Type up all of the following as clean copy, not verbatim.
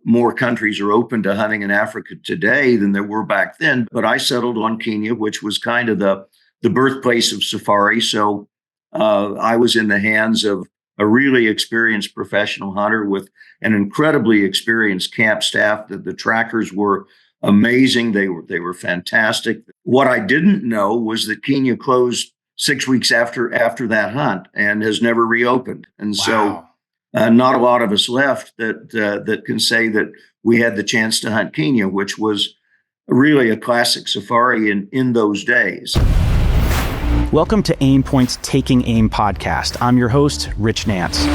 more countries are open to hunting in Africa today than there were back then. But I settled on Kenya, which was kind of the birthplace of safari. So I was in the hands of a really experienced professional hunter with an incredibly experienced camp staff. The trackers were amazing. They were fantastic. What I didn't know was that Kenya closed 6 weeks after that hunt and has never reopened. And Wow. so not a lot of us left that can say that we had the chance to hunt Kenya, which was really a classic safari in those days. Welcome to Aimpoint's Taking Aim podcast. I'm your host, Rich Nance.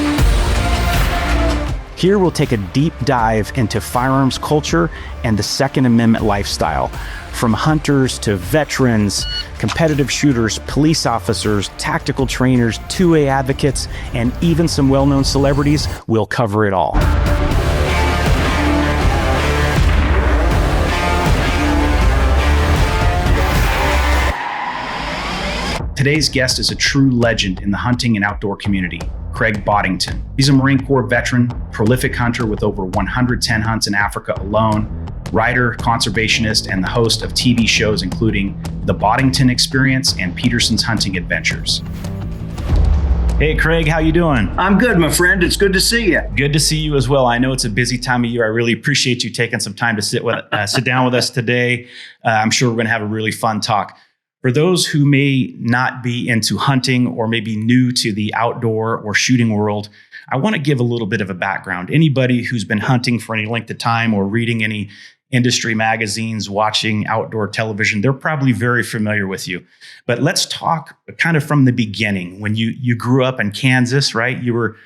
Here we'll take a deep dive into firearms culture and the Second Amendment lifestyle. From hunters to veterans, competitive shooters, police officers, tactical trainers, 2A advocates, and even some well-known celebrities, we'll cover it all. Today's guest is a true legend in the hunting and outdoor community, Craig Boddington. He's a Marine Corps veteran, prolific hunter with over 110 hunts in Africa alone, writer, conservationist, and the host of TV shows including The Boddington Experience and Peterson's Hunting Adventures. Hey, Craig, how you doing? I'm good, my friend. It's good to see you. Good to see you as well. I know it's a busy time of year. I really appreciate you taking some time to sit down with us today. I'm sure we're going to have a really fun talk. For those who may not be into hunting or maybe new to the outdoor or shooting world, I want to give a little bit of a background. Anybody who's been hunting for any length of time or reading any industry magazines, watching outdoor television, they're probably very familiar with you. But let's talk kind of from the beginning. When you grew up in Kansas, right? You were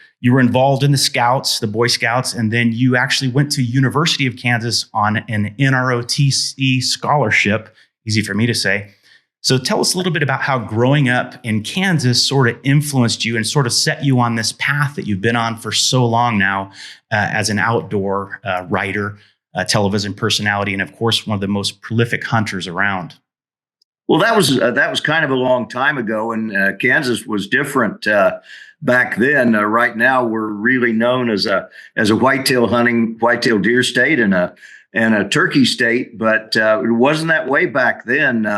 involved in the Scouts, the Boy Scouts, and then you actually went to University of Kansas on an NROTC scholarship, easy for me to say. So tell us a little bit about how growing up in Kansas sort of influenced you and sort of set you on this path that you've been on for so long now as an outdoor writer, television personality, and of course, one of the most prolific hunters around. Well, that was kind of a long time ago, and Kansas was different back then. Right now, we're really known as a whitetail deer state and a turkey state, but it wasn't that way back then.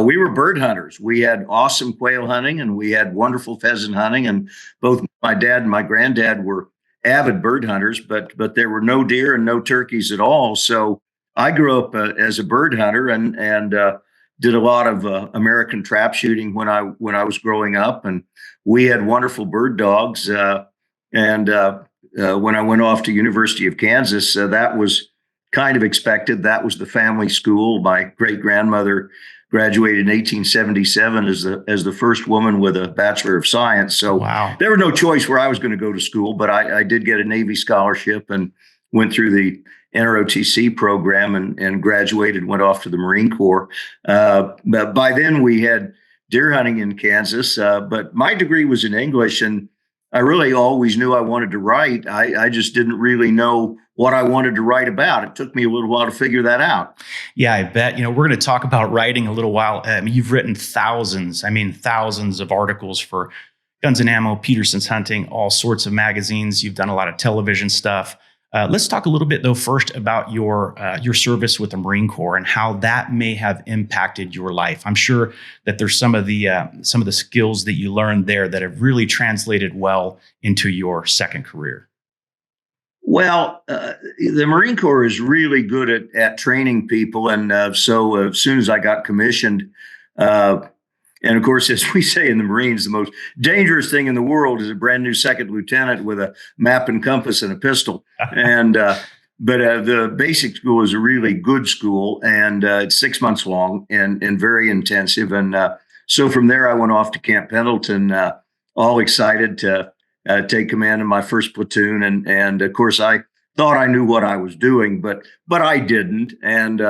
We were bird hunters. We had awesome quail hunting and we had wonderful pheasant hunting. And both my dad and my granddad were avid bird hunters, but there were no deer and no turkeys at all. So I grew up as a bird hunter and did a lot of American trap shooting when I was growing up. And we had wonderful bird dogs. And when I went off to University of Kansas, that was kind of expected. That was the family school. My great grandmother graduated in 1877 as the first woman with a Bachelor of Science. So wow. There was no choice where I was going to go to school, but I did get a Navy scholarship and went through the NROTC program and graduated, went off to the Marine Corps. But by then we had deer hunting in Kansas, but my degree was in English, and I really always knew I wanted to write. I just didn't really know what I wanted to write about. It took me a little while to figure that out. Yeah, I bet. We're going to talk about writing a little while. You've written thousands of articles for Guns and Ammo, Peterson's Hunting, all sorts of magazines. You've done a lot of television stuff. Let's talk a little bit, though, first about your service with the Marine Corps and how that may have impacted your life. I'm sure that there's some of the skills that you learned there that have really translated well into your second career. Well, the Marine Corps is really good at training people. And so as soon as I got commissioned, and of course, as we say in the Marines, the most dangerous thing in the world is a brand new second lieutenant with a map and compass and a pistol. And but the basic school is a really good school, and it's 6 months long and very intensive. And so from there, I went off to Camp Pendleton, all excited to take command of my first platoon. And of course, I thought I knew what I was doing, but I didn't. And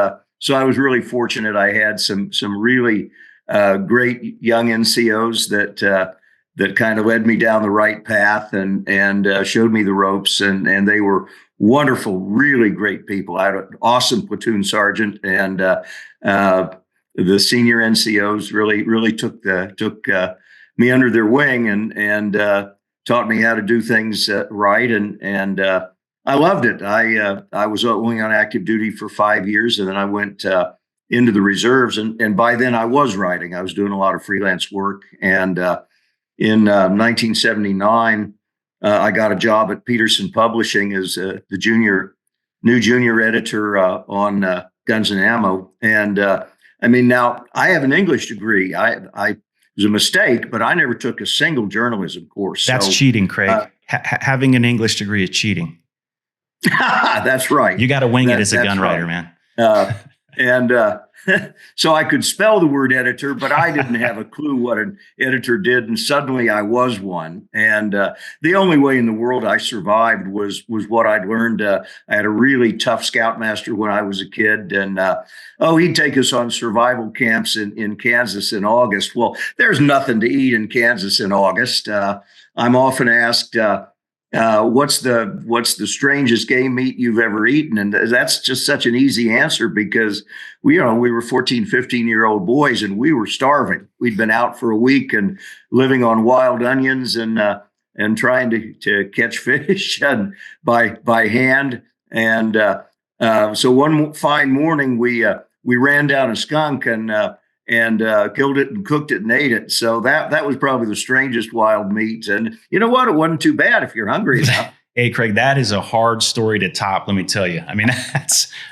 so I was really fortunate. I had some really great young NCOs that kind of led me down the right path and showed me the ropes. And they were wonderful, really great people. I had an awesome platoon sergeant, and the senior NCOs really took me under their wing and taught me how to do things right. And I loved it. I was only on active duty for 5 years, and then I went into the reserves, and by then I was writing. I was doing a lot of freelance work, and in 1979, I got a job at Peterson Publishing as the new junior editor on Guns and Ammo. And I mean, now I have an English degree. It was a mistake, but I never took a single journalism course. That's cheating, Craig. Having an English degree is cheating. That's right. You got to wing it as a gun writer, man. And so I could spell the word editor, but I didn't have a clue what an editor did. And suddenly I was one. And the only way in the world I survived was what I'd learned. I had a really tough scoutmaster when I was a kid. And he'd take us on survival camps in Kansas in August. Well, there's nothing to eat in Kansas in August. I'm often asked, what's the strangest game meat you've ever eaten? And that's just such an easy answer because we were 14, 15-year-old boys and we were starving. We'd been out for a week and living on wild onions and trying to catch fish and by hand. And so one fine morning we ran down a skunk and killed it and cooked it and ate it. So that was probably the strangest wild meat. And you know what? It wasn't too bad if you're hungry enough. Hey, Craig, that is a hard story to top. Let me tell you. I mean,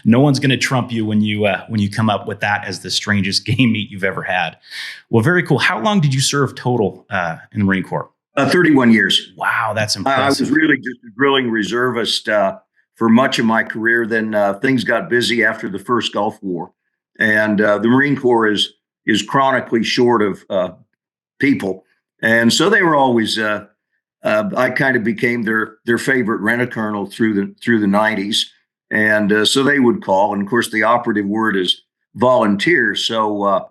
no one's going to trump you when you come up with that as the strangest game meat you've ever had. Well, very cool. How long did you serve total in the Marine Corps? 31 years. Wow, that's impressive. I was really just a drilling reservist for much of my career. Then things got busy after the first Gulf War, and the Marine Corps is chronically short of people, and so they were always. I kind of became their favorite rent-a-colonel through the 90s, and so they would call. And of course, the operative word is volunteer. So,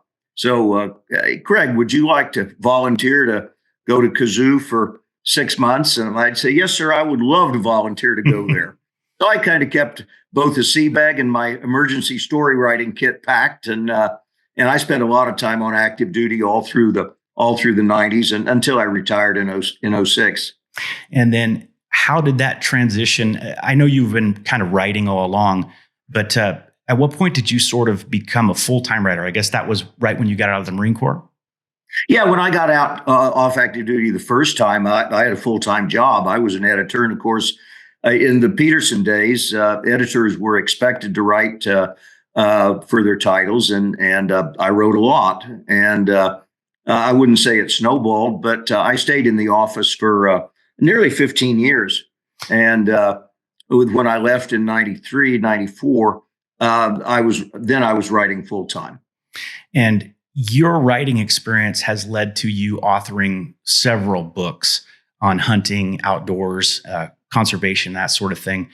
hey, Craig, would you like to volunteer to go to Kazoo for 6 months? And I'd say, yes, sir. I would love to volunteer to go there. So I kind of kept both a sea bag and my emergency story writing kit packed, and I spent a lot of time on active duty all through the 90s and until I retired in 06. And then how did that transition? I know you've been kind of writing all along, but at what point did you sort of become a full-time writer? I guess that was right when you got out of the Marine Corps. Yeah, when I got out off active duty the first time, I had a full-time job. I was an editor, and of course, in the Peterson days, editors were expected to write for their titles, and I wrote a lot. And I wouldn't say it snowballed, but I stayed in the office for nearly 15 years. And when I left in 93, 94, I was writing full time. And your writing experience has led to you authoring several books on hunting, outdoors, conservation, that sort of thing.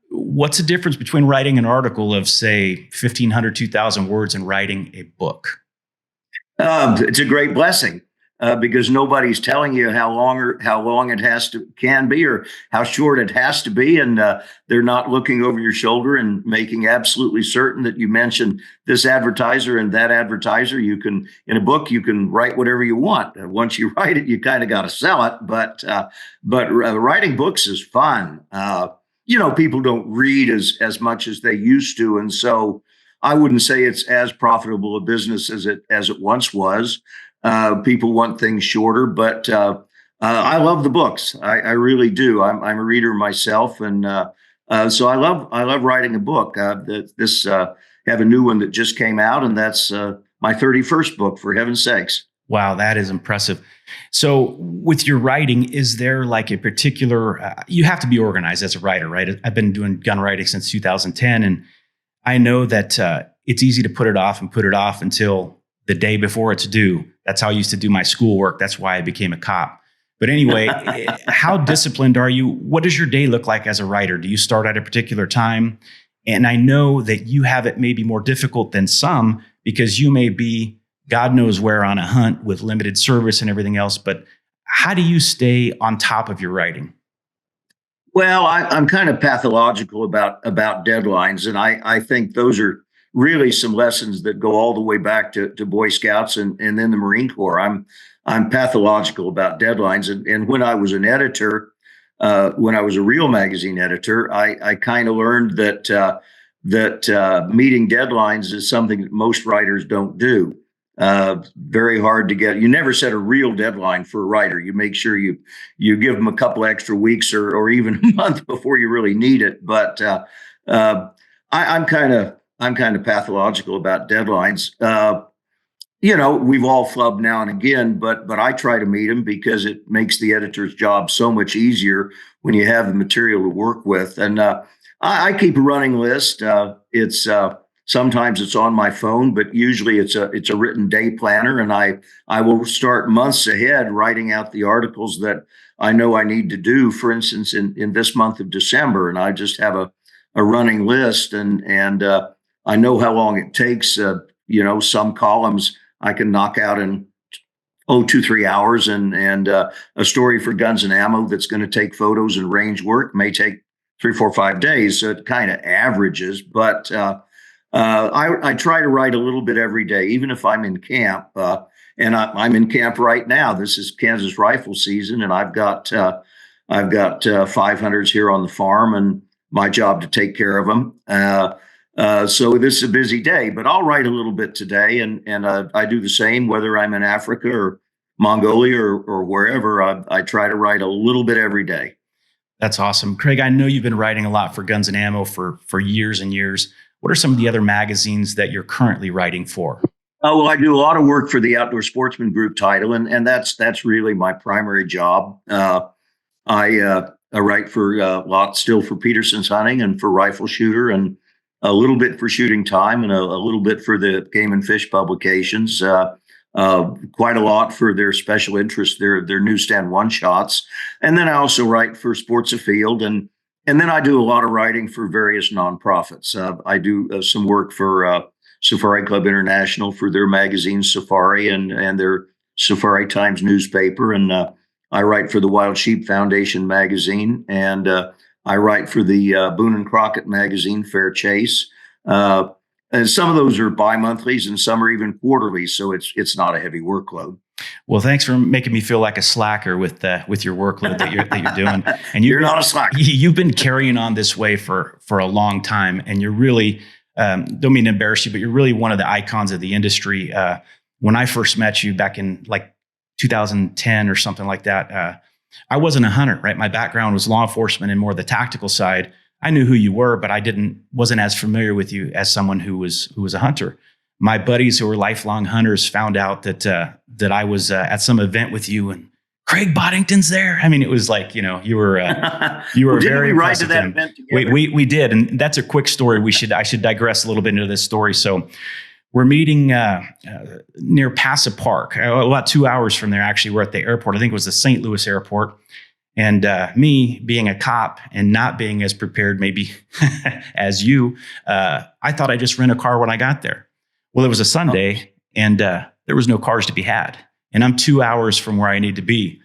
What's the difference between writing an article of, say, 1,500, 2,000 words and writing a book? It's a great blessing because nobody's telling you how long it can be or how short it has to be, and they're not looking over your shoulder and making absolutely certain that you mention this advertiser and that advertiser. In a book, you can write whatever you want. Once you write it, you kind of got to sell it. But writing books is fun. People don't read as much as they used to, and so I wouldn't say it's as profitable a business as it once was. People want things shorter, but I love the books. I really do. I'm a reader myself, and so I love writing a book. Have a new one that just came out, and that's my 31st book. For heaven's sakes! Wow, that is impressive. So, with your writing, is there like a particular? You have to be organized as a writer, right? I've been doing gun writing since 2010, and I know that it's easy to put it off until the day before it's due. That's how I used to do my schoolwork. That's why I became a cop. But anyway, how disciplined are you? What does your day look like as a writer? Do you start at a particular time? And I know that you have it maybe more difficult than some because you may be, God knows where, on a hunt with limited service and everything else. But how do you stay on top of your writing? Well, I'm kind of pathological about deadlines, and I think those are really some lessons that go all the way back to Boy Scouts and then the Marine Corps. I'm pathological about deadlines, and when I was an editor, when I was a real magazine editor, I kind of learned that meeting deadlines is something that most writers don't do. Very hard to get. You never set a real deadline for a writer. You make sure you give them a couple extra weeks or even a month before you really need it. But I'm kind of pathological about deadlines. We've all flubbed now and again, but I try to meet them because it makes the editor's job so much easier when you have the material to work with. And I keep a running list. It's sometimes it's on my phone, but usually it's a written day planner, and I will start months ahead writing out the articles that I know I need to do. For instance, in this month of December, and I just have a running list, and I know how long it takes. Some columns I can knock out in 2-3 hours, and a story for Guns and Ammo that's going to take photos and range work may take 3, 4, 5 days. So it kind of averages, but I try to write a little bit every day, even if I'm in camp. And I'm in camp right now. This is Kansas rifle season, and I've got 500s here on the farm, and my job to take care of them. So this is a busy day, but I'll write a little bit today, and I do the same whether I'm in Africa or Mongolia or wherever. I try to write a little bit every day. That's awesome. Craig, I know you've been writing a lot for Guns and Ammo for years and years. What are some of the other magazines that you're currently writing for? Oh, well, I do a lot of work for the Outdoor Sportsman Group title, and that's really my primary job. I write for a lot still for Peterson's Hunting and for Rifle Shooter, and a little bit for Shooting Time, and a little bit for the Game and Fish publications. Quite a lot for their special interest, their newsstand one-shots. And then I also write for Sports Afield, and then I do a lot of writing for various nonprofits. I do some work for Safari Club International for their magazine Safari and their Safari Times newspaper. And I write for the Wild Sheep Foundation magazine, and I write for the Boone and Crockett magazine, Fair Chase. And some of those are bi-monthlies and some are even quarterly. So it's not a heavy workload. Well, thanks for making me feel like a slacker with your workload that you're doing. And you're not a slacker. You've been carrying on this way for a long time, and you're really don't mean to embarrass you, but you're really one of the icons of the industry. When I first met you back in like 2010 or something like that, I wasn't a hunter, right? My background was law enforcement and more the tactical side. I knew who you were, but I wasn't as familiar with you as someone who was a hunter. My buddies who were lifelong hunters found out that I was at some event with you, and Craig Boddington's there. I mean, it was like, you were well, very we ride impressive to that to him. event together? We did, and that's a quick story. I should digress a little bit into this story. So we're meeting near Passa Park, about 2 hours from there. Actually, we're at the airport. I think it was the St. Louis airport. And me being a cop and not being as prepared maybe as you, I thought I'd just rent a car when I got there. Well, it was a Sunday, and there was no cars to be had. And I'm 2 hours from where I need to be.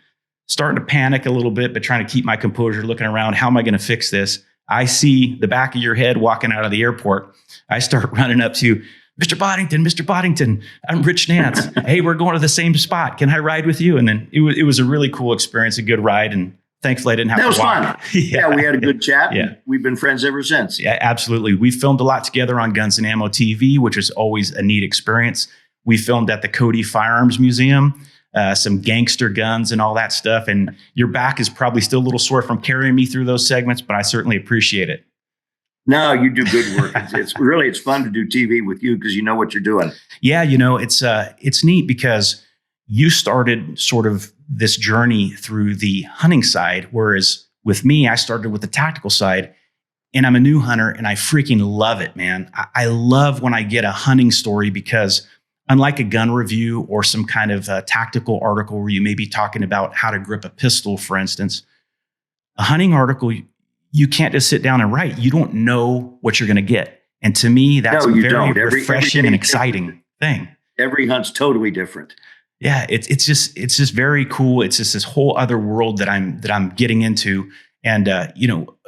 Starting to panic a little bit, but trying to keep my composure, looking around. How am I going to fix this? I see the back of your head walking out of the airport. I start running up to you. Mr. Boddington, I'm Rich Nance. Hey, we're going to the same spot. Can I ride with you? And then it was a really cool experience, a good ride. And thankfully I didn't have to walk. That was fun. Yeah, we had a good chat. Yeah. We've been friends ever since. Yeah, absolutely. We filmed a lot together on Guns and Ammo TV, which is always a neat experience. We filmed at the Cody Firearms Museum, some gangster guns and all that stuff. And your back is probably still a little sore from carrying me through those segments, but I certainly appreciate it. No, you do good work. It's fun to do TV with you because you know what you're doing. Yeah, it's neat because you started sort of this journey through the hunting side, whereas with me, I started with the tactical side, and I'm a new hunter, and I freaking love it, man. I love when I get a hunting story because unlike a gun review or some kind of tactical article where you may be talking about how to grip a pistol, for instance, a hunting article, you can't just sit down and write. You don't know what you're going to get. And to me, that's a very refreshing and exciting thing. Every hunt's totally different. Yeah, it's just very cool. It's just this whole other world that I'm getting into. And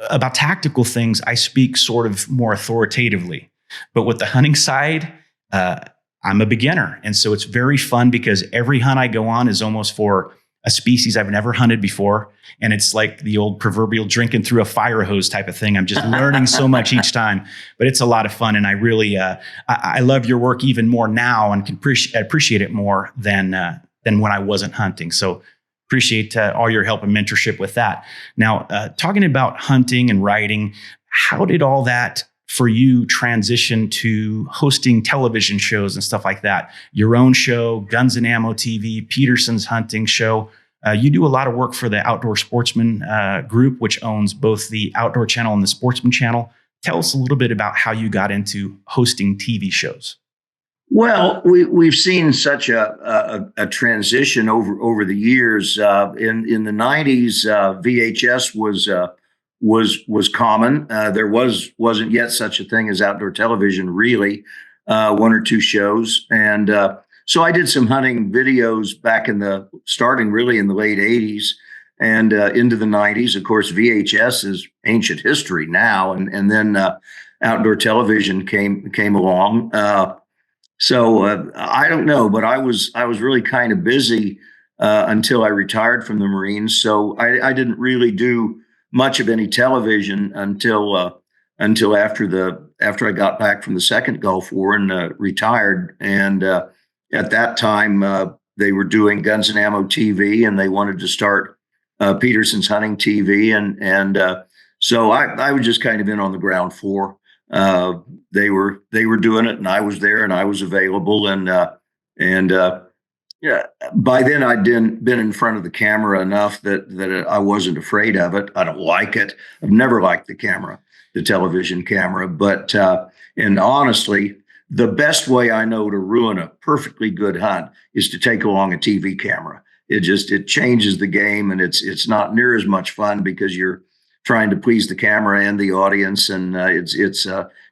about tactical things, I speak sort of more authoritatively. But with the hunting side, I'm a beginner. And so it's very fun because every hunt I go on is almost for a species I've never hunted before. And it's like the old proverbial drinking through a fire hose type of thing. I'm just learning so much each time, but it's a lot of fun. And I really, I love your work even more now and can appreciate it more than when I wasn't hunting. So appreciate all your help and mentorship with that. Now, talking about hunting and writing, how did all that for you transition to hosting television shows and stuff like that? Your own show, Guns and Ammo TV, Peterson's hunting show. You do a lot of work for the Outdoor Sportsman group, which owns both the Outdoor Channel and the Sportsman Channel. Tell us a little bit about how you got into hosting TV shows. Well, we've seen such a transition over the years. In the 90s, VHS was common. There wasn't yet such a thing as outdoor television, really. One or two shows, and so I did some hunting videos back starting really in the late 80s and into the 90s. Of course, VHS is ancient history now, and then outdoor television came along. So I don't know, but I was really kind of busy until I retired from the Marines. So I didn't really do much of any television until after I got back from the second Gulf War and retired. And at that time, they were doing Guns and Ammo TV, and they wanted to start Peterson's Hunting TV, and so I was just kind of in on the ground floor. They were doing it, and I was there, and I was available, and yeah. By then, I'd been in front of the camera enough that I wasn't afraid of it. I don't like it. I've never liked the television camera, but and honestly, the best way I know to ruin a perfectly good hunt is to take along a TV camera. It changes the game, and it's not near as much fun because you're trying to please the camera and the audience, and it's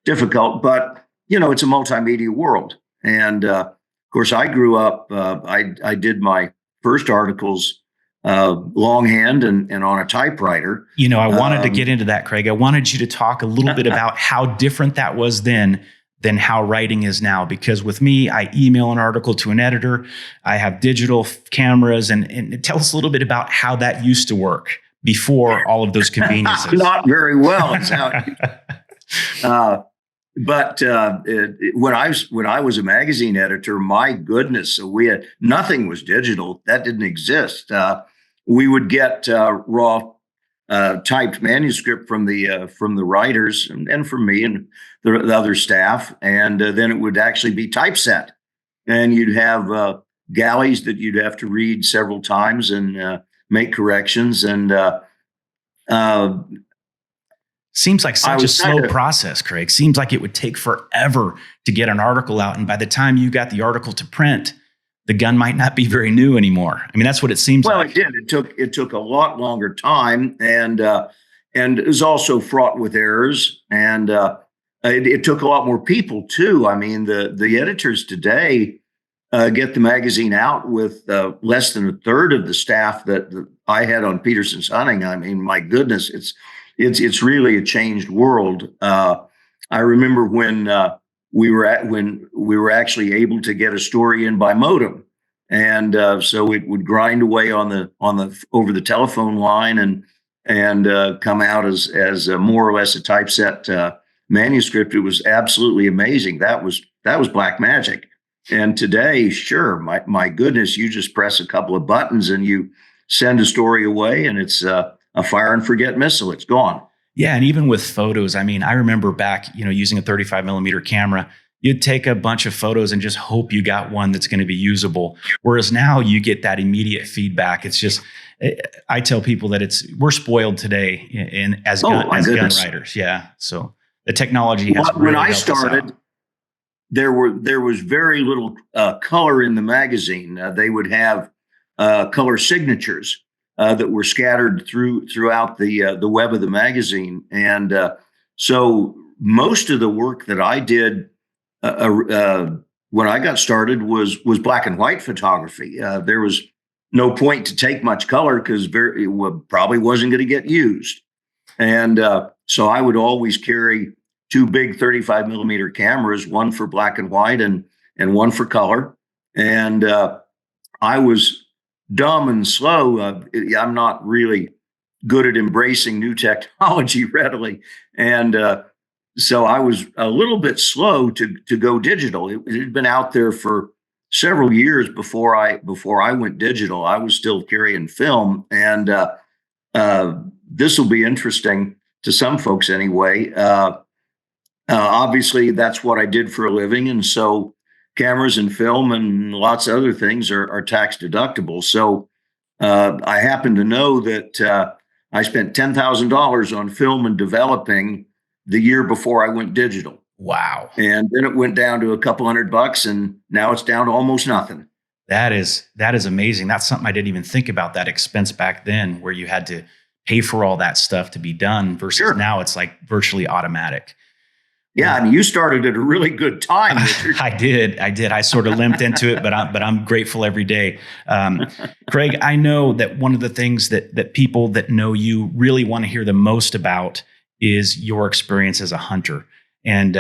difficult. But it's a multimedia world, and of course, I grew up. I did my first articles longhand and on a typewriter. I wanted to get into that, Craig. I wanted you to talk a little bit about how different that was then than how writing is now. Because with me, I email an article to an editor. I have digital cameras, and tell us a little bit about how that used to work before all of those conveniences. Not very well. But when I was a magazine editor, my goodness, nothing was digital. That didn't exist. We would get raw typed manuscript from the writers and from me and the other staff, and then it would actually be typeset, and you'd have galleys that you'd have to read several times and make corrections. And seems like such a slow process, Craig. Seems like it would take forever to get an article out, and by the time you got the article to print, the gun might not be very new anymore. I mean, that's what it seems like. Well, it did. It took a lot longer time, and it was also fraught with errors, and it took a lot more people too. I mean, the editors today get the magazine out with less than a third of the staff that I had on Peterson's Hunting. I mean, my goodness, it's really a changed world. I remember when we were actually able to get a story in by modem, and so it would grind away on the over the telephone line and come out as more or less a typeset manuscript. It was absolutely amazing. That was black magic. And today, sure, my goodness, you just press a couple of buttons and you send a story away, and it's a fire and forget missile. It's gone. Yeah, and even with photos, I mean, I remember back, using a 35 millimeter camera, you'd take a bunch of photos and just hope you got one that's going to be usable. Whereas now you get that immediate feedback. It's just, I tell people that we're spoiled today as gun writers. Yeah, so the technology has really when I helped started. Us out. There was very little color in the magazine. They would have color signatures that were scattered throughout the web of the magazine, and so most of the work that I did when I got started was black and white photography. There was no point to take much color because it probably wasn't going to get used, and so I would always carry two big 35 millimeter cameras, one for black and white and one for color. And I was dumb and slow. I'm not really good at embracing new technology readily. And so I was a little bit slow to go digital. It had been out there for several years before I went digital. I was still carrying film, and this will be interesting to some folks anyway. Obviously, that's what I did for a living, and so cameras and film and lots of other things are tax deductible. So I happen to know that I spent $10,000 on film and developing the year before I went digital. Wow. And then it went down to a couple $100, and now it's down to almost nothing. That is amazing. That's something I didn't even think about, that expense back then, where you had to pay for all that stuff to be done versus Sure. now it's like virtually automatic. Yeah, I mean, you started at a really good time, Richard. I did. I sort of limped into it, but I'm grateful every day. Craig, I know that one of the things that people that know you really want to hear the most about is your experience as a hunter. And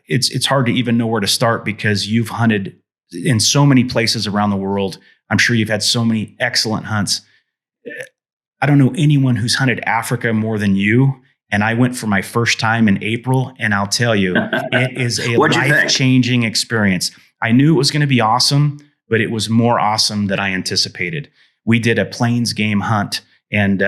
it's hard to even know where to start because you've hunted in so many places around the world. I'm sure you've had so many excellent hunts. I don't know anyone who's hunted Africa more than you. And I went for my first time in April, and I'll tell you, it is a life-changing experience. I knew it was going to be awesome, but it was more awesome than I anticipated. We did a plains game hunt, and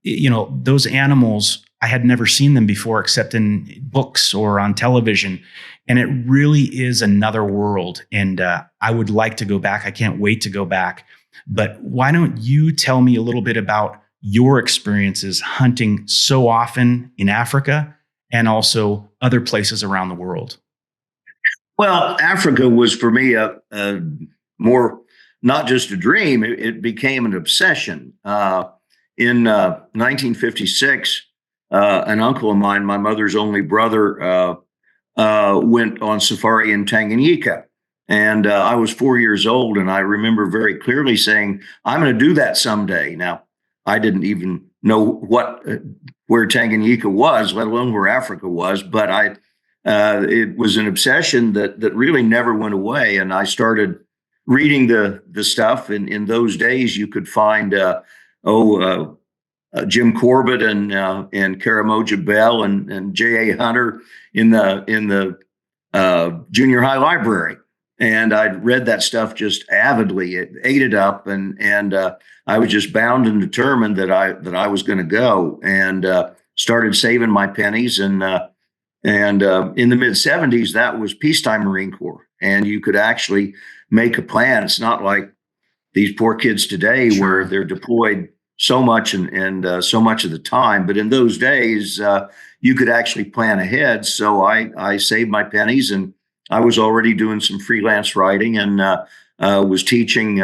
those animals, I had never seen them before except in books or on television. And it really is another world. And I would like to go back. I can't wait to go back. But why don't you tell me a little bit about your experiences hunting so often in Africa and also other places around the world? Well, Africa was for me a more, not just a dream, it became an obsession. In 1956, an uncle of mine, my mother's only brother, went on safari in Tanganyika. And I was 4 years old, and I remember very clearly saying, I'm going to do that someday. Now, I didn't even know where Tanganyika was, let alone where Africa was, but it was an obsession that really never went away. And I started reading the stuff. And in those days, you could find Jim Corbett and Karamoja Bell and J.A. Hunter in the junior high library. And I'd read that stuff just avidly. It ate it up, and I was just bound and determined that I was going to go, and started saving my pennies. And in the mid '70s, that was peacetime Marine Corps, and you could actually make a plan. It's not like these poor kids today, Sure, where they're deployed so much and so much of the time. But in those days, you could actually plan ahead. So I saved my pennies, and I was already doing some freelance writing, and was teaching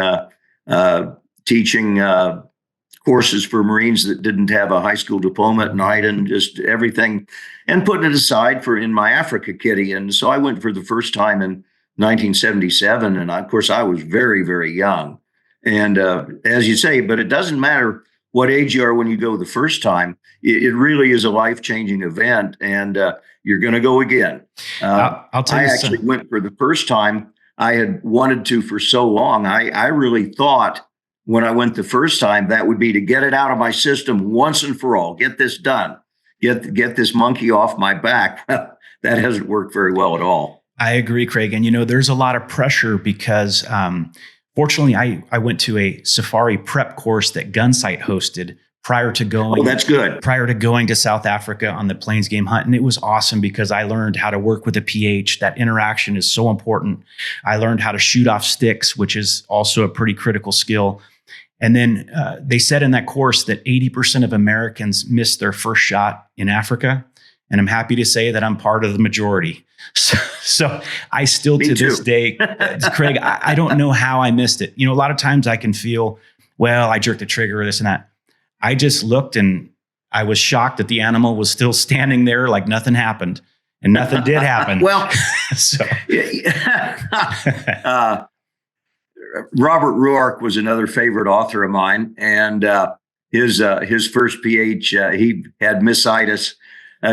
courses for Marines that didn't have a high school diploma at night, and just everything, and putting it aside for in my Africa kitty. And so I went for the first time in 1977, and of course I was very, very young. And as you say, but it doesn't matter what age you are when you go the first time. It really is a life-changing event, and you're going to go again. I'll tell you, I actually went for the first time. I had wanted to for so long. I really thought when I went the first time that would be to get it out of my system once and for all, get this done, get this monkey off my back. That hasn't worked very well at all. I agree, Craig. And, there's a lot of pressure because fortunately, I went to a safari prep course that Gunsight hosted prior to going. Oh, that's good. Prior to going to South Africa on the plains game hunt. And it was awesome because I learned how to work with a PH. That interaction is so important. I learned how to shoot off sticks, which is also a pretty critical skill. And then they said in that course that 80% of Americans miss their first shot in Africa. And I'm happy to say that I'm part of the majority. So I still, to this day, Craig, I don't know how I missed it. A lot of times I can feel, well, I jerked the trigger or this and that. I just looked and I was shocked that the animal was still standing there like nothing happened, and nothing did happen. Well, so Robert Ruark was another favorite author of mine, and his first PH, he had myositis.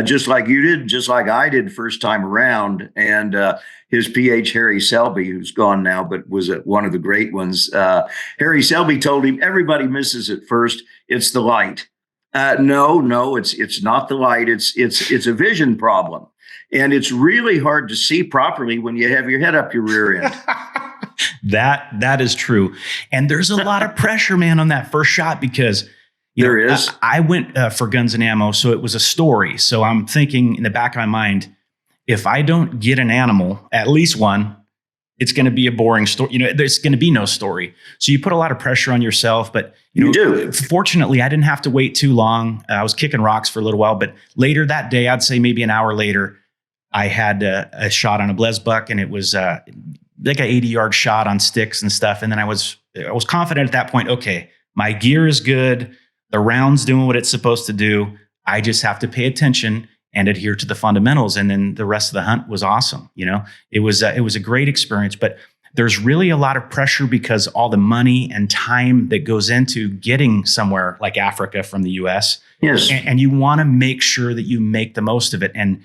just like you did, just like I did first time around. And his PH, Harry Selby, who's gone now, but was one of the great ones. Harry Selby told him, everybody misses it first. It's the light. No, it's not the light. It's a vision problem. And it's really hard to see properly when you have your head up your rear end. That is true. And there's a lot of pressure, man, on that first shot because there is. I went for guns and ammo, so it was a story. So I'm thinking in the back of my mind, if I don't get an animal, at least one, it's going to be a boring story. There's going to be no story. So you put a lot of pressure on yourself, but you do. Fortunately, I didn't have to wait too long. I was kicking rocks for a little while, but later that day, I'd say maybe an hour later, I had a shot on a bles buck, and it was like an 80-yard shot on sticks and stuff. And then I was confident at that point. Okay, my gear is good. The round's doing what it's supposed to do. I just have to pay attention and adhere to the fundamentals. And then the rest of the hunt was awesome. It was a great experience, but there's really a lot of pressure because all the money and time that goes into getting somewhere like Africa from the US. Yes. And you want to make sure that you make the most of it. And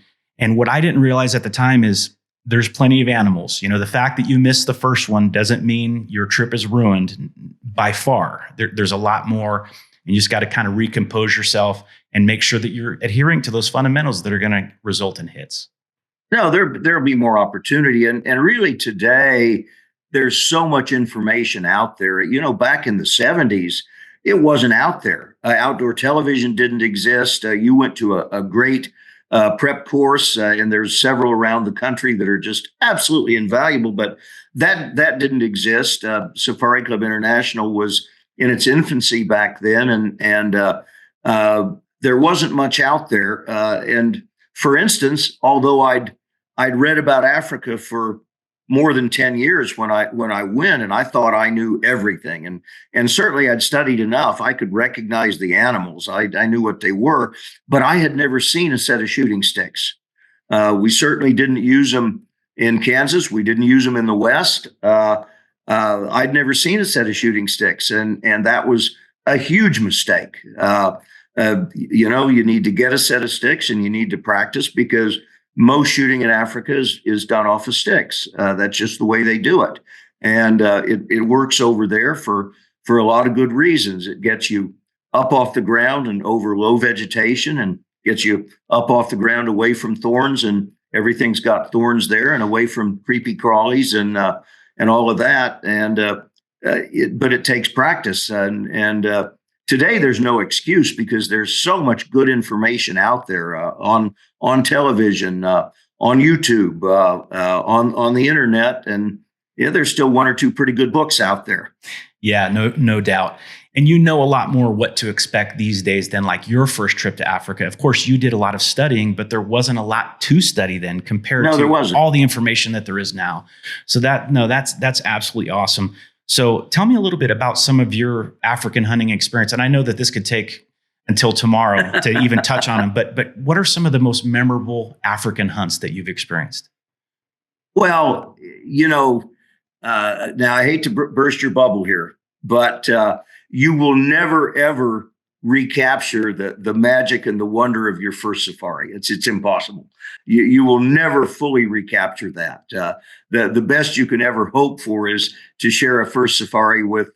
what I didn't realize at the time is there's plenty of animals. The fact that you missed the first one doesn't mean your trip is ruined by far. There's a lot more. And you just got to kind of recompose yourself and make sure that you're adhering to those fundamentals that are going to result in hits. No, there'll be more opportunity. And really today, there's so much information out there. Back in the 70s, it wasn't out there. Outdoor television didn't exist. You went to a great prep course, and there's several around the country that are just absolutely invaluable. But that didn't exist. Safari Club International was in its infancy back then, and there wasn't much out there. And for instance, although I'd read about Africa for more than 10 years when I went, and I thought I knew everything, and certainly I'd studied enough. I could recognize the animals. I knew what they were, but I had never seen a set of shooting sticks. We certainly didn't use them in Kansas. We didn't use them in the West. I'd never seen a set of shooting sticks, and that was a huge mistake. You need to get a set of sticks, and you need to practice because most shooting in Africa is done off of sticks. That's just the way they do it, and it works over there for a lot of good reasons. It gets you up off the ground and over low vegetation, and gets you up off the ground away from thorns, and everything's got thorns there, and away from creepy crawlies and all of that. But it takes practice. And today there's no excuse because there's so much good information out there on television, on YouTube, on the internet. And there's still one or two pretty good books out there. Yeah, no doubt. And a lot more what to expect these days than like your first trip to Africa. Of course, you did a lot of studying, but there wasn't a lot to study then compared to all the information that there is now. So that's absolutely awesome. So tell me a little bit about some of your African hunting experience. And I know that this could take until tomorrow to even touch on them, but what are some of the most memorable African hunts that you've experienced? Well, now I hate to burst your bubble here, but you will never, ever recapture the magic and the wonder of your first safari. It's impossible. You will never fully recapture that. The best you can ever hope for is to share a first safari with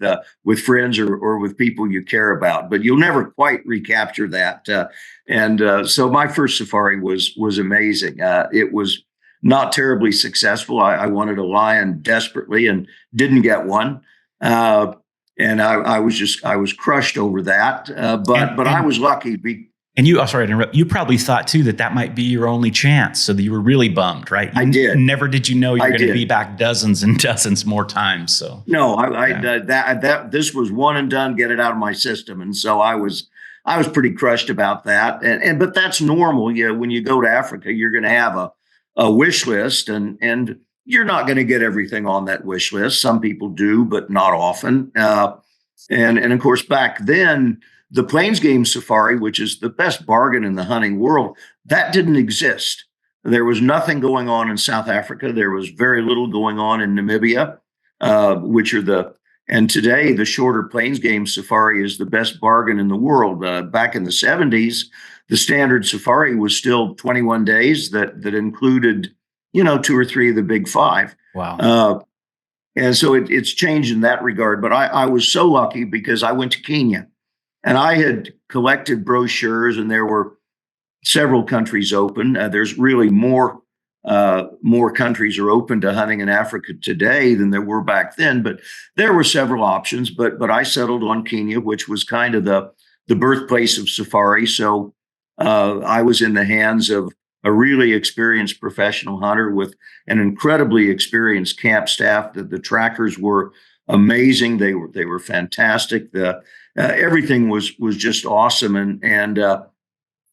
friends or with people you care about, but you'll never quite recapture that. So my first safari was amazing. It was not terribly successful. I wanted a lion desperately and didn't get one. And I was crushed over that. But I was lucky. And you, sorry to interrupt, you probably thought too that might be your only chance. So that you were really bummed, right? I did. Never did you know you're going to be back dozens and dozens more times. So no, this was one and done, get it out of my system. And so I was pretty crushed about that. But that's normal. When you go to Africa, you're going to have a wish list, and you're not going to get everything on that wish list. Some people do, but not often. And of course, back then, the Plains Game Safari, which is the best bargain in the hunting world, that didn't exist. There was nothing going on in South Africa. There was very little going on in Namibia, which are And today, the shorter plains game safari is the best bargain in the world. Back in the 70s, the standard safari was still 21 days that included, two or three of the big five. Wow. And so it's changed in that regard. But I was so lucky because I went to Kenya and I had collected brochures, and there were several countries open. There's really more countries are open to hunting in Africa today than there were back then. But there were several options. But I settled on Kenya, which was kind of the birthplace of safari. So I was in the hands of a really experienced professional hunter with an incredibly experienced camp staff. The trackers were amazing. They were fantastic. Everything was just awesome. And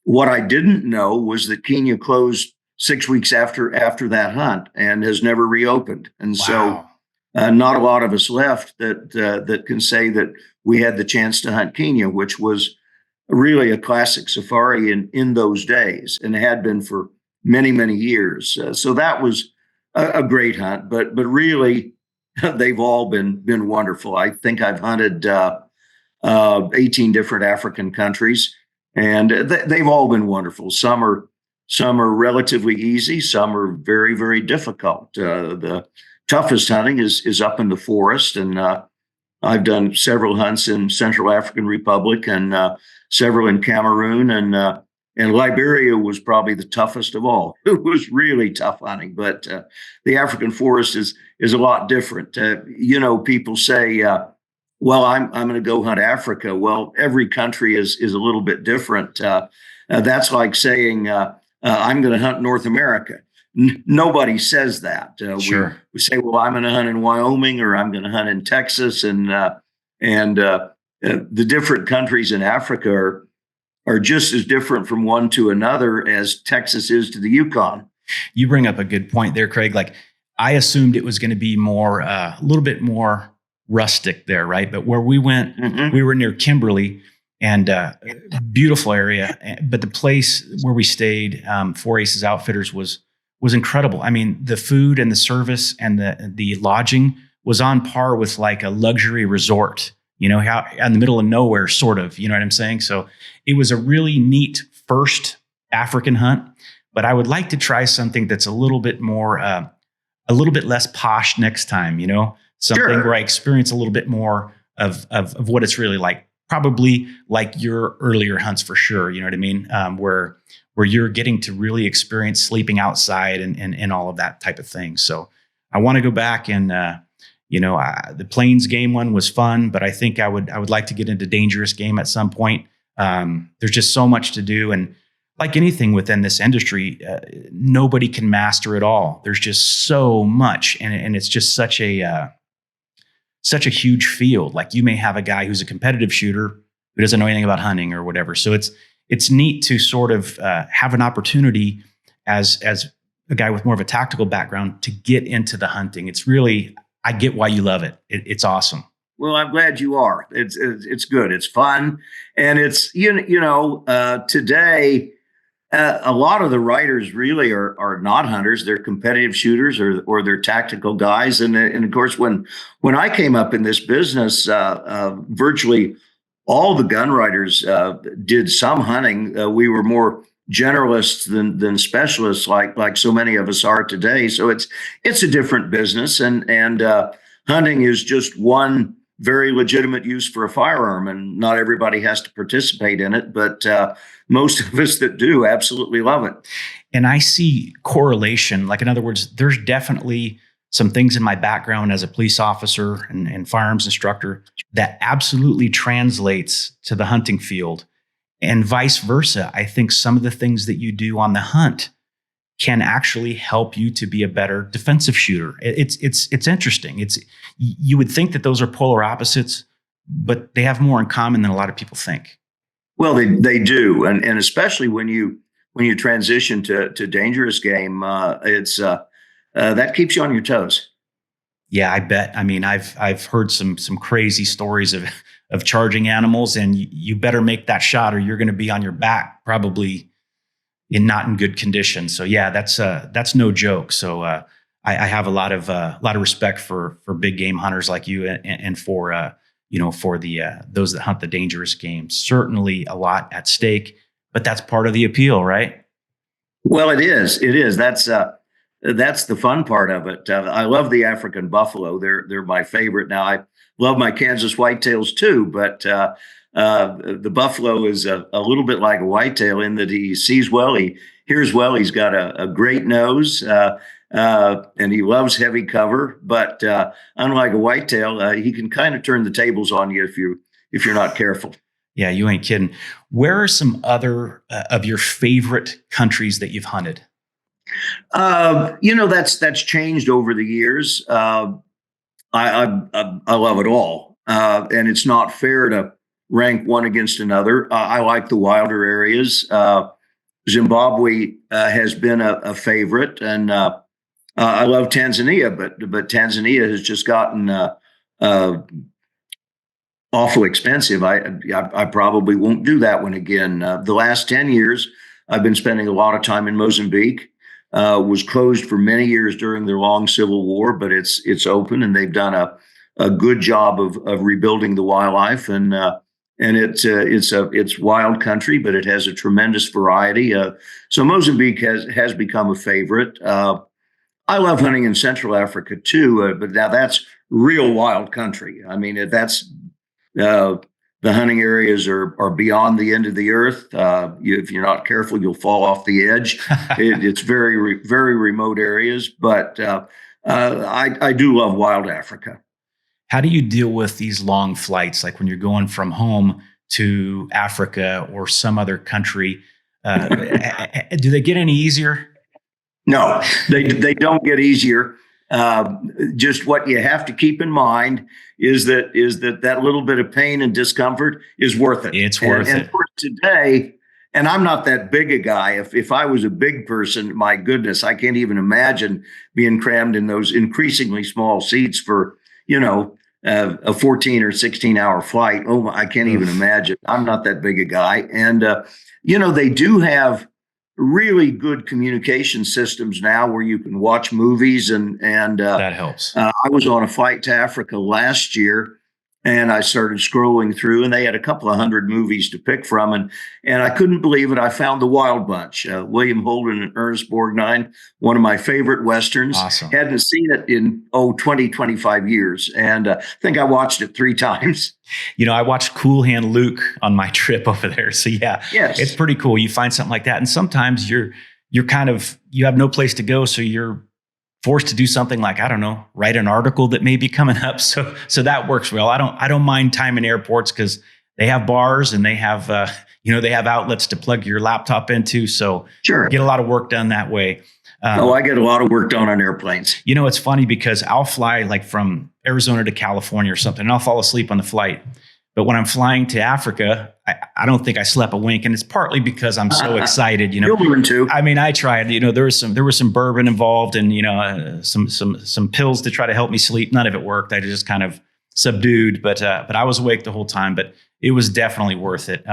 what I didn't know was that Kenya closed 6 weeks after that hunt and has never reopened. And Wow. so not a lot of us left that can say that we had the chance to hunt Kenya, which was really a classic safari in those days and had been for many, many years. So that was a great hunt, but really they've all been wonderful. I think I've hunted 18 different African countries, and they've all been wonderful. Some are relatively easy. Some are very, very difficult. The toughest hunting is up in the forest, and I've done several hunts in Central African Republic and several in Cameroon, and Liberia was probably the toughest of all. It was really tough hunting, but the African forest is a lot different. People say, "Well, I'm going to go hunt Africa." Well, every country is a little bit different. That's like saying, "I'm going to hunt North America." Nobody says that. Sure. We say, "Well, I'm going to hunt in Wyoming," or "I'm going to hunt in Texas," and the different countries in Africa are just as different from one to another as Texas is to the Yukon. You bring up a good point there, Craig. Like, I assumed it was going to be more, a little bit more rustic there, right? But where we went, we were near Kimberly, and beautiful area. But the place where we stayed, Four Aces Outfitters, was incredible. I mean, the food and the service and the lodging was on par with like a luxury resort. How in the middle of nowhere, sort of. You know what I'm saying? So it was a really neat first African hunt. But I would like to try something that's a little bit more, a little bit less posh next time. Something Sure. where I experience a little bit more of what it's really like. Probably like your earlier hunts for sure. You know what I mean? Where you're getting to really experience sleeping outside and all of that type of thing. So I want to go back and. The Plains game one was fun, but I think I would like to get into dangerous game at some point. There's just so much to do, and like anything within this industry, nobody can master it all. There's just so much, and it's just such a huge field. Like, you may have a guy who's a competitive shooter who doesn't know anything about hunting or whatever. So it's neat to sort of have an opportunity as a guy with more of a tactical background to get into the hunting. It's really, I get why you love it. It's awesome. Well, I'm glad you are. It's good. It's fun, and it's today a lot of the writers really are not hunters. They're competitive shooters or they're tactical guys. And of course, when I came up in this business, virtually all the gun writers did some hunting. We were more generalists than specialists, like so many of us are today. So it's a different business, and hunting is just one very legitimate use for a firearm, and not everybody has to participate in it, but most of us that do absolutely love it. And I see correlation. Like, in other words, there's definitely some things in my background as a police officer and firearms instructor that absolutely translates to the hunting field. And vice versa. I think some of the things that you do on the hunt can actually help you to be a better defensive shooter. It's interesting. You would think that those are polar opposites, but they have more in common than a lot of people think. Well, they do, and especially when you transition to dangerous game, it's that keeps you on your toes. Yeah, I bet. I mean, I've heard some crazy stories of charging animals, and you better make that shot or you're going to be on your back, probably not in good condition. So yeah, that's no joke. So I have a lot of respect for big game hunters like you, and for for the those that hunt the dangerous game. Certainly a lot at stake, but that's part of the appeal, right? Well, it is. It is. That's the fun part of it. I love the African buffalo. They're my favorite. Now I love my Kansas whitetails too, but the buffalo is a little bit like a whitetail in that he sees well, he hears well. He's got a great nose, and he loves heavy cover. But unlike a whitetail, he can kind of turn the tables on you if you're not careful. Yeah, you ain't kidding. Where are some other of your favorite countries that you've hunted? That's changed over the years. I love it all, and it's not fair to rank one against another. I like the wilder areas. Zimbabwe has been a favorite, and I love Tanzania, but Tanzania has just gotten awful expensive. I probably won't do that one again. The last 10 years, I've been spending a lot of time in Mozambique. Was closed for many years during their long civil war, but it's open, and they've done a good job of rebuilding the wildlife, and it's wild country, but it has a tremendous variety. So Mozambique has become a favorite. I love hunting in Central Africa too, but now that's real wild country. I mean, that's the hunting areas are beyond the end of the earth. If you're not careful, you'll fall off the edge. It's very remote areas, but I do love wild Africa. How do you deal with these long flights, like when you're going from home to Africa or some other country? Do they get any easier? No, they don't get easier. Just what you have to keep in mind is that little bit of pain and discomfort is worth it. It's worth it. And for today, and I'm not that big a guy. If I was a big person, my goodness, I can't even imagine being crammed in those increasingly small seats for, a 14 or 16 hour flight. Oh, I can't even imagine. I'm not that big a guy. And, they do have really good communication systems now where you can watch movies and that helps. I was on a flight to Africa last year, and I started scrolling through, and they had a couple of hundred movies to pick from, and I couldn't believe it. I found The Wild Bunch, William Holden and Ernest Borgnine, one of my favorite westerns. Awesome. Hadn't seen it in 25 years, and I think I watched it 3 times. I watched Cool Hand Luke on my trip over there. So yeah, yes. It's pretty cool. You find something like that. And sometimes you have no place to go. So you're forced to do something like, I don't know, write an article that may be coming up. So that works well. I don't mind time in airports because they have bars and they have, they have outlets to plug your laptop into. So sure, get a lot of work done that way. I get a lot of work done on airplanes. It's funny because I'll fly like from Arizona to California or something, and I'll fall asleep on the flight. But when I'm flying to Africa, I don't think I slept a wink, and it's partly because I'm so excited. You'll learn too. I mean, I tried. There was some bourbon involved, and some pills to try to help me sleep. None of it worked. I just kind of subdued, but I was awake the whole time. But it was definitely worth it.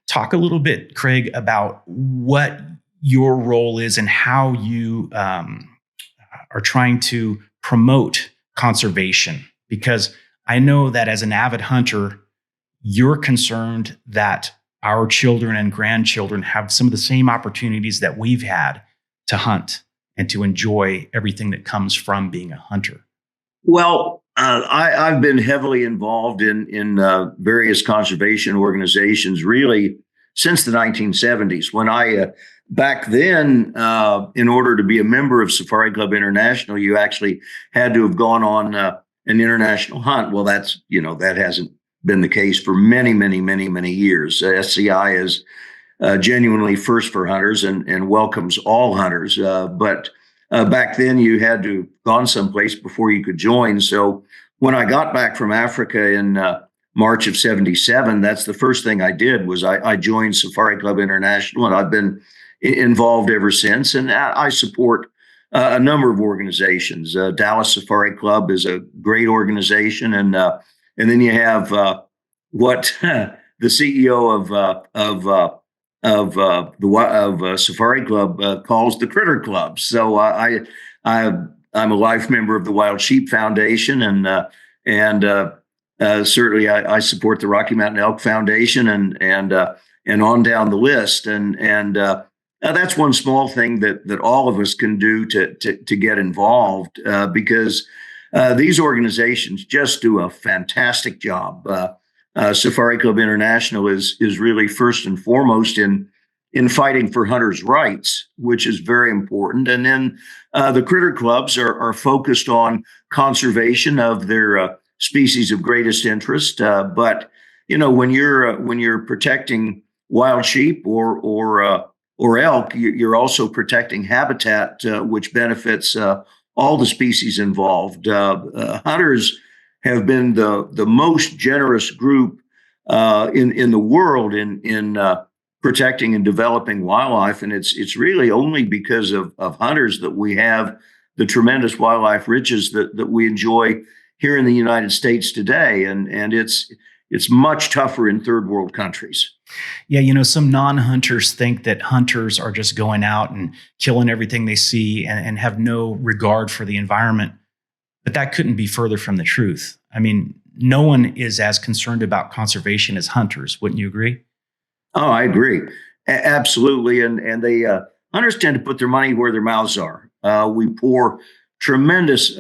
Talk a little bit, Craig, about what your role is and how you are trying to promote conservation, because I know that as an avid hunter, you're concerned that our children and grandchildren have some of the same opportunities that we've had to hunt and to enjoy everything that comes from being a hunter. Well, I've been heavily involved in various conservation organizations really since the 1970s. When back then, in order to be a member of Safari Club International, you actually had to have gone on an international hunt. Well, that hasn't been the case for many, many, many, many years. SCI is genuinely first for hunters and welcomes all hunters. But back then, you had to have gone someplace before you could join. So when I got back from Africa in March of '77, that's the first thing I did was I joined Safari Club International, and I've been involved ever since. And I support a number of organizations. Dallas Safari Club is a great organization, and then you have what the CEO of Safari Club calls the Critter Club. So I I'm a life member of the Wild Sheep Foundation, and certainly I support the Rocky Mountain Elk Foundation, and on down the list. And that's one small thing that all of us can do to get involved, because these organizations just do a fantastic job. Safari Club International is really first and foremost in fighting for hunters' rights, which is very important. And then the critter clubs are focused on conservation of their species of greatest interest. But when you're protecting wild sheep or elk, you're also protecting habitat, which benefits all the species involved. Hunters have been the most generous group in the world in protecting and developing wildlife, and it's really only because of hunters that we have the tremendous wildlife riches that we enjoy here in the United States today, and it's much tougher in third world countries. Yeah, some non-hunters think that hunters are just going out and killing everything they see and have no regard for the environment. But that couldn't be further from the truth. I mean, no one is as concerned about conservation as hunters. Wouldn't you agree? Oh, I agree. Absolutely. And they hunters tend to put their money where their mouths are. We pour tremendous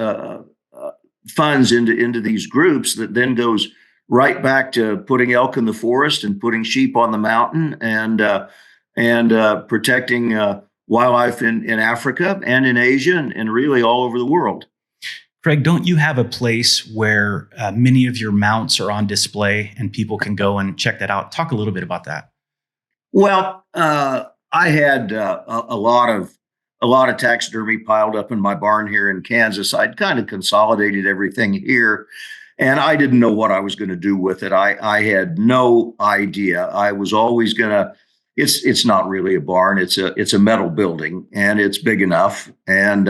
funds into these groups that then goes right back to putting elk in the forest and putting sheep on the mountain, and protecting wildlife in Africa and in Asia, and really all over the world. Craig, don't you have a place where many of your mounts are on display and people can go and check that out? Talk a little bit about that. Well, I had a lot of taxidermy piled up in my barn here in Kansas. I'd kind of consolidated everything here, and I didn't know what I was going to do with it. I had no idea. I was always going to. It's not really a barn. It's a metal building, and it's big enough. And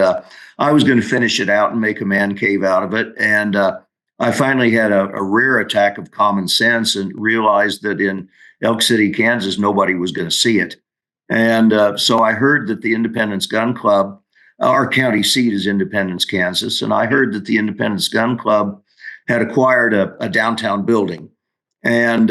I was going to finish it out and make a man cave out of it. And I finally had a rare attack of common sense and realized that in Elk City, Kansas, nobody was going to see it. And so I heard that the Independence Gun Club, our county seat is Independence, Kansas, and I heard that the Independence Gun Club had acquired a downtown building. And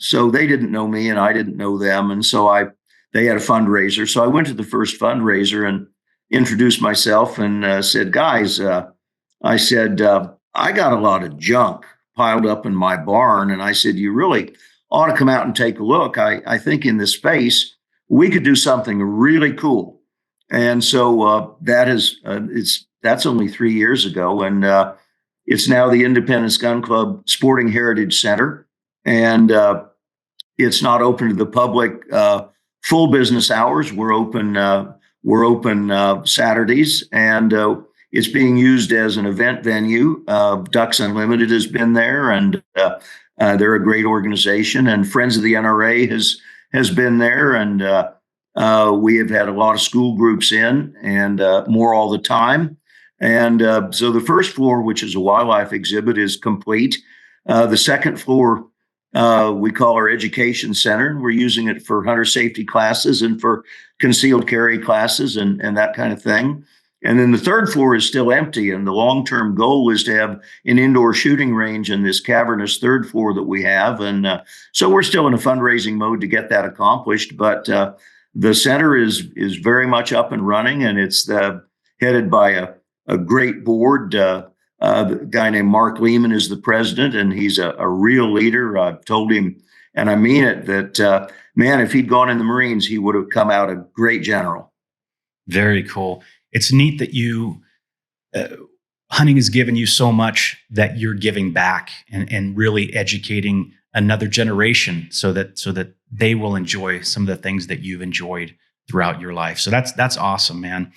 so they didn't know me and I didn't know them. And so they had a fundraiser. So I went to the first fundraiser and introduced myself and said, guys, I said, I got a lot of junk piled up in my barn. And I said, you really ought to come out and take a look. I think in this space, we could do something really cool. And so that's only 3 years ago. And it's now the Independence Gun Club Sporting Heritage Center. And it's not open to the public full business hours. We're open Saturdays, and it's being used as an event venue. Ducks Unlimited has been there, and they're a great organization. And Friends of the NRA has been there, and we have had a lot of school groups in, and more all the time. And so the first floor, which is a wildlife exhibit, is complete. The second floor, we call our education center. We're using it for hunter safety classes and for concealed carry classes and that kind of thing. And then the third floor is still empty. And the long-term goal is to have an indoor shooting range in this cavernous third floor that we have. And so we're still in a fundraising mode to get that accomplished. But the center is very much up and running, and it's headed by a great board. The guy named Mark Lehman is the president, and he's a real leader. I've told him, and I mean it, that, man, if he'd gone in the Marines, he would have come out a great general. Very cool. It's neat that hunting has given you so much that you're giving back and really educating another generation so that they will enjoy some of the things that you've enjoyed throughout your life. So that's awesome, man.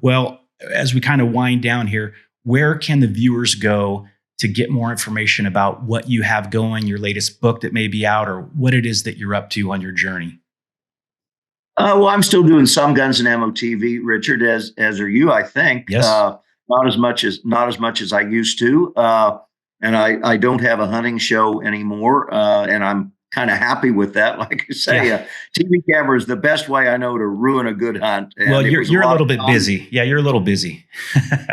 Well, as we kind of wind down here, where can the viewers go to get more information about what you have going, your latest book that may be out, or what it is that you're up to on your journey? Well, I'm still doing some Guns and Ammo TV, Richard, as are you, I think. Yes. Not as much as I used to. And I don't have a hunting show anymore. And I'm kind of happy with that. Like I say, TV camera is the best way I know to ruin a good hunt. And well, you're a little bit busy. Yeah, you're a little busy.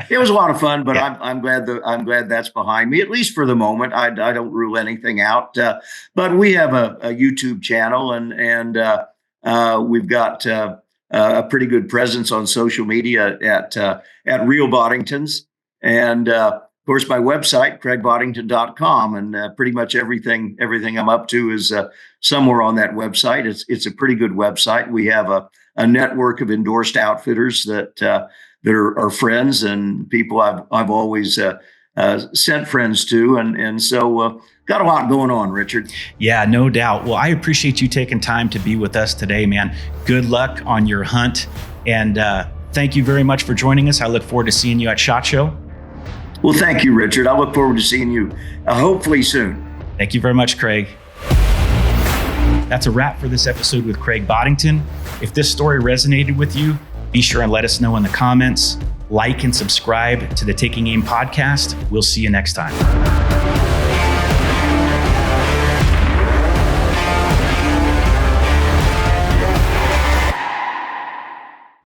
It was a lot of fun, but I'm glad that's behind me, at least for the moment. I don't rule anything out. But we have a YouTube channel, and we've got a pretty good presence on social media at Real Boddingtons, and of course my website CraigBoddington.com, and pretty much everything I'm up to is somewhere on that website. It's a pretty good website. We have a network of endorsed outfitters that are friends and people I've always sent friends to, and so got a lot going on, Richard. Yeah, no doubt. Well, I appreciate you taking time to be with us today, man. Good luck on your hunt, and thank you very much for joining us. I look forward to seeing you at SHOT Show. Well, thank you, Richard. I look forward to seeing you hopefully soon. Thank you very much, Craig. That's a wrap for this episode with Craig Boddington. If this story resonated with you, be sure and let us know in the comments. Like and subscribe to the Taking Aim podcast. We'll see you next time.